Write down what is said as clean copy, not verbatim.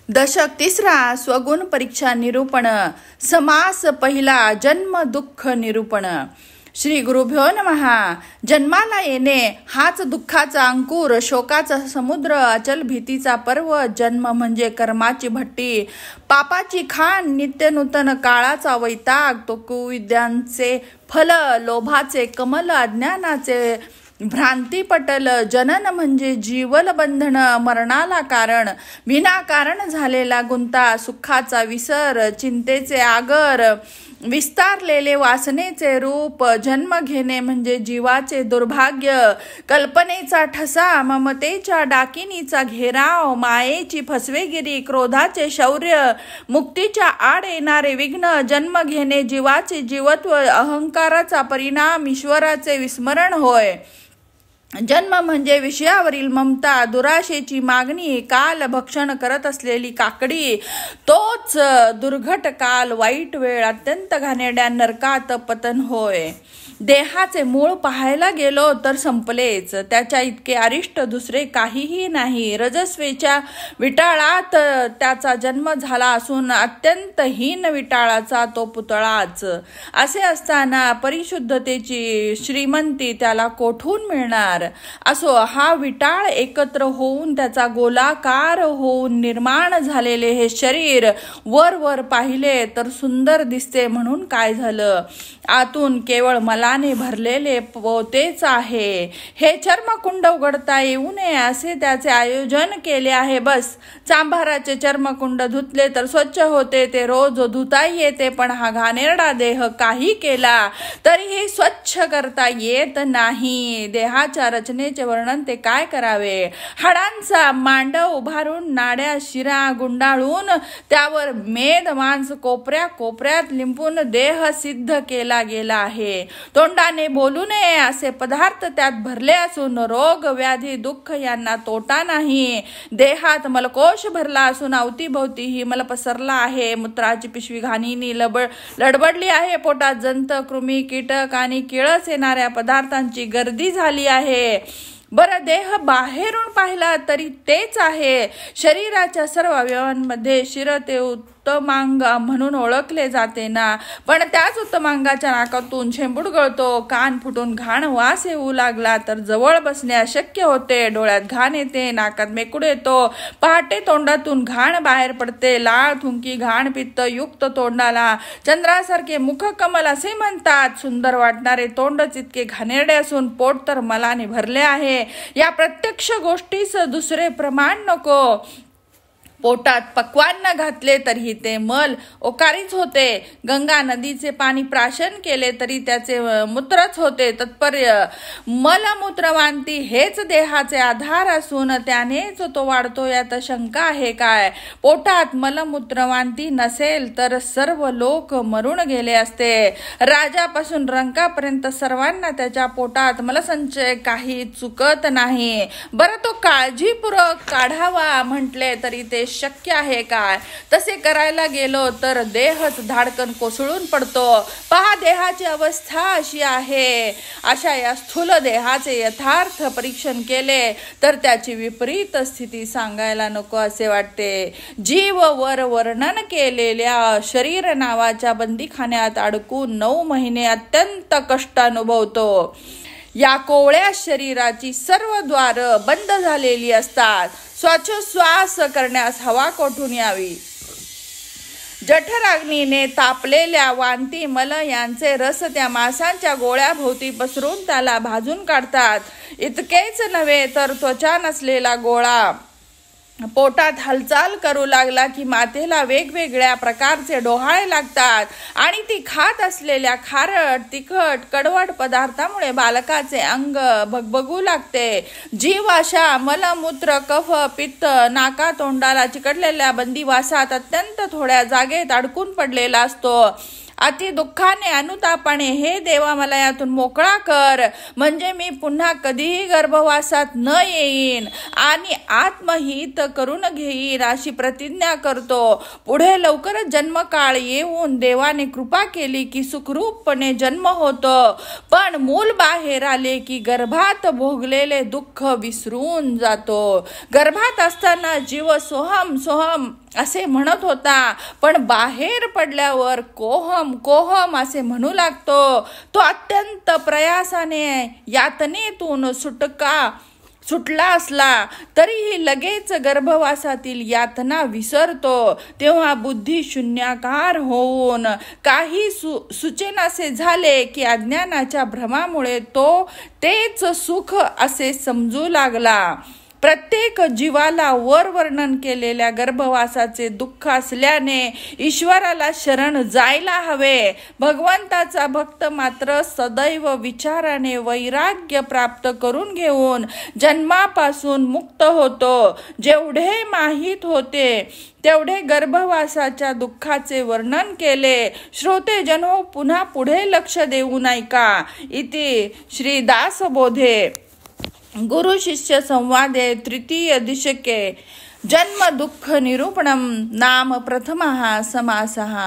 दशक तिसरा स्वगुण परीक्षा निरूपण समास पहिला जन्म दुःख निरूपण। श्री गुरुभ्यो नमः। जन्माला येणे हाच दुःखाचा अंकुर, शोकाचा समुद्र, अचल भीतीचा पर्व। जन्म म्हणजे कर्माची भट्टी, पापाची खाण, नित्य नूतन काळाचा वैताग, तो कुविद्यांचे फल, लोभाचे कमल, अज्ञानाचे भ्रांती पटल। जनन म्हणजे जीवल बंधन, मरणाला कारण, विनाकारण झालेला गुंता, सुखाचा विसर, चिंतेचे आगर, विस्तारलेले वासनेचे रूप। जन्म घेणे म्हणजे जीवाचे दुर्भाग्य, कल्पनेचा ठसा, ममतेच्या डाकिनीचा घेराव, मायेची फसवेगिरी, क्रोधाचे शौर्य, मुक्तीच्या आड येणारे विघ्न। जन्म घेणे जीवाचे जीवत्व, अहंकाराचा परिणाम, ईश्वराचे विस्मरण होय। जन्म म्हणजे विषयावरील ममता, दुराशेची मागणी, काल भक्षण करत असलेली काकडी, तोच दुर्घट काल, वाईट वेळ, अत्यंत घाणेरड्या नरकात पतन होय। देहाचे मूळ पाहायला गेलो तर संपलेच, त्याच्या इतके अरिष्ट दुसरे काहीही नाही। रजस्वेच्या विटाळात त्याचा जन्म झाला असून अत्यंत हीन विटाळाचा तो पुतळाच। असे असताना परिशुद्धतेची श्रीमंती त्याला कोठून मिळणार? असो, हा विटाळ एकत्र होऊन त्याचा गोलाकार होऊन निर्माण झालेले हे शरीर वर वर पाहिले तर सुंदर दिसते म्हणून काय झालं? आतून केवळ मलाने भरलेले पोतेच आहे। हे चर्मकुंड उघडता येऊ नये असे त्याचे आयोजन केले आहे। बस, चांभाराचे चर्मकुंड धुतले तर स्वच्छ होते, ते रोज धुता येते, पण हा घाणेरडा देह काही केला तरीही स्वच्छ करता येत नाही। देहाच्या रचनेचे वर्णन ते काय करावे? हाडांचा मांडव उभारून, नाड्या शिरा गुंडाळून, त्यावर मेद मांस कोपऱ्या कोपऱ्यात लिंपून देह सिद्ध केला गेला आहे। तोंडाने बोलू नये असे पदार्थ त्यात भरले असून रोग व्याधी दुःख यांना तोटा नाही। देहात मलकोश भरला असून अवतीभोवतीही मल पसरला आहे। मूत्राची पिशवी घाणीनी लडबडली आहे। पोटात जंत, कृमी, कीटक आणि किळस येणाऱ्या पदार्थांची गर्दी झाली आहे। बरं, देह बाहेरून पाहिला तरी तेच आहे। शरीराच्या सर्व अवयवांमध्ये शिर ते उत्तमांग म्हणून ओळखले जाते ना, पण त्याच उत्तमांगाच्या नाकातून शेंबूड गळतो, कान फुटून घाण वास येऊ लागला तर जवळ बसणे अशक्य होते, डोळ्यात घाण येते, नाकात मेकुड येतो, पहाटे तोंडातून घाण बाहेर पडते, लाळ थुंकी घाण पित्त युक्त तोंडाला चंद्रासारखे मुखकमल असे म्हणतात। सुंदर वाटणारे तोंडच इतके घाणेरडे असून पोट तर मलाने भरले आहे। या प्रत्यक्ष गोष्टीस दुसरे प्रमाण नको। पोटात पक्वान्न घातले तरीही ते मल ओकारीच होते। गंगा नदीचे पाणी प्राशन केले तरी त्याचे मूत्रच होते। तात्पर्य, मलमूत्रवांती हेच देहाचे आधार असून त्यानेच तो वाढतो, यात शंका आहे काय? पोटात मलमूत्रवांती नसेल तर सर्व लोक मरून गेले असते। राजापासून रंकापर्यंत सर्वांना त्याच्या पोटात मलसंचय काही चुकत नाही। बरं, तो काळजीपूर्वक काढावा म्हटले तरी ते शक्य आहे काय? तसे करायला गेलो तर देहच धाडकन कोसळून पडतो। पहा, देहाची अवस्था अशी आहे। अशा या स्थूल देहाचे यथार्थ परीक्षण केले तर त्याची विपरीत स्थिती सांगायला नको असे वाटते। जीव वर वर्णन केलेल्या शरीर नावाच्या बंदीखान्यात अडकून 9 महिने अत्यंत कष्ट अनुभवतो। या कोवळ्या शरीराची सर्व द्वार बंद झालेली असतात। श्वास करण्यास हवा कोठून यावी? जठराग्नीने तापलेल्या वांती मल यांचे रस त्या मांसाच्या गोळ्याभोवती पसरून त्याला भाजून काढतात। इतकेच नव्हे तर त्वचा नसलेला गोळा पोटात हालचाल करू लागला की मातेला वेगवेगळ्या प्रकारचे डोहाळे लागतात आणि ती खात असलेल्या खारट, तिखट, कडवट पदार्थामुळे बालकाचे अंग भगभगू लागते। जीव अशा मलमूत्र, कफ, पित्त, नाका तोंडाला चिकटलेल्या बंदिवासात अत्यंत थोड्या जागेत अडकून पडलेला असतो। अति दुःखाने अनुतापाने हे देवा मला यातून मोकळा कर, म्हणजे मी पुन्हा कधीही गर्भवासात न येईन आणि आत्महित करून घेईन अशी प्रतिज्ञा करतो. पुढे लवकरच जन्मकाळ येऊन देवाने कृपा केली की सुखरूपपणे जन्म होतो. पण मूल बाहेर आले की गर्भात भोगलेले दुःख विसरून जातो. गर्भात असताना जीव सोहम सोहम असे म्हणत होता, पण बाहेर पडल्यावर कोहम कोहम असे म्हणू लागतो. तो अत्यंत प्रयासाने यातनेतून सुटला असला तरीही लगेच गर्भवासातील यातना विसरतो. तेव्हा बुद्धी शून्याकार होऊन काही सुचेनासे झाले की अज्ञानाच्या भ्रमामुळे तो तेच सुख असे समजू लागला. प्रत्येक जीवाला वर वर्णन केलेल्या गर्भवासाचे दुःख असल्याने ईश्वराला शरण जायला हवे. भगवंताचा भक्त मात्र सदैव विचाराने वैराग्य प्राप्त करून घेऊन जन्मापासून मुक्त होतो. जेवढे माहीत होते तेवढे गर्भवासाच्या दुःखाचे वर्णन केले. श्रोतेजनो, पुन्हा पुढे लक्ष देऊन ऐका. इति श्री दासबोधे गुरु शिष्य संवादे तृतीय दिशके जन्म दुःख निरूपणम नाम प्रथमः समासः.